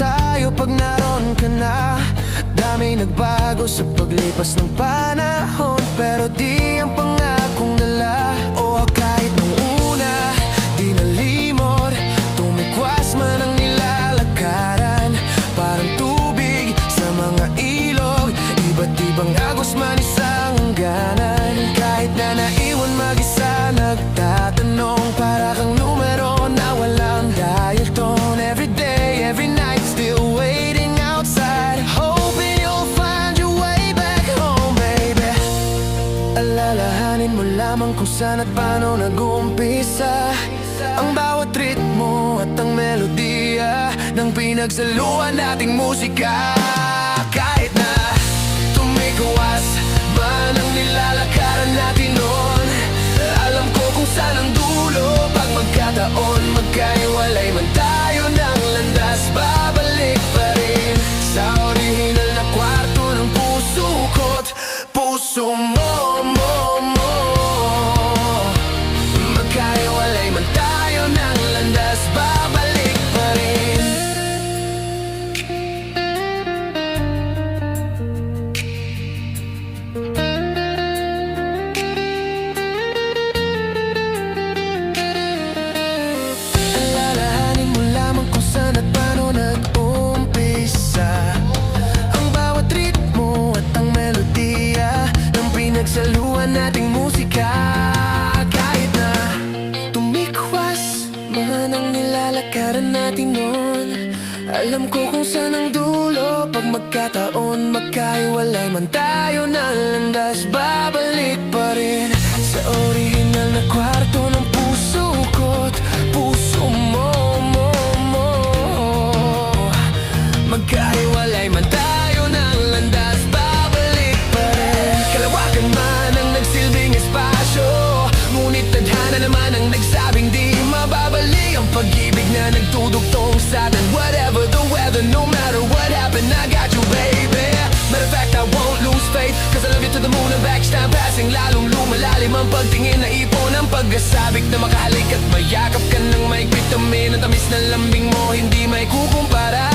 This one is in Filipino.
tayo pag naroon ka na. Daming nagbago sa paglipas ng panahon, pero di ang pangakong dala. O kahit nung una, di nalimot, tumikwas man ang nilalakaran. Parang tubig sa mga ilog, iba't ibang agos man isang hangganan. Kahit na naiwan mag-isa, nagtatanong, para kang numero na walang dial tone. Every day, every night, still waiting outside, hoping you'll find your way back home, baby. Alalahanin mo lamang kung saan at paano nag-uumpisa ang bawat ritmo at ang melodiya ng pinagsaluan nating musika. Kahit na tumikwas man ang nilalakaran natin noon, alam ko kung saan ang dulo. Pag magkataon, magkaiwalay man tayo ng landas, babalik pa rin sa orihinal na kwarto ng puso ko't puso mo. Magkaiwalay man tayo ng landas, babalik pa rin. Alalahanin mo lamang kung saan at paano nag-umpisa ang bawat ritmo at ang melodiya ng pinagsaluan nating musika. Kahit na tumikwas man ang nilalakaran natin noon, alam ko kung saan ang dulo. Pag magkataon, magkaiwalay man tayo ng landas, babalik pa rin sa orihinal na kwarto ng puso ko't puso mo. Magkaiwalay man tayo ng landas, babalik pa rin. Kalawakan man ang nagsilbing espasyo, ngunit tadhana naman ang nagsabing di mababali ang pag-ibig na nagtudugtong sa atin. Whatever the weather, no matter what happened, I got you, baby. Matter of fact, I won't lose faith, cause I love you to the moon and back. Time passing, lalong lumalalim ang pagtingin na ipon ang pagkasabik na makahalik at mayakap ka ng may vitamin. Ang tamis ng lambing mo, hindi may kukumpara.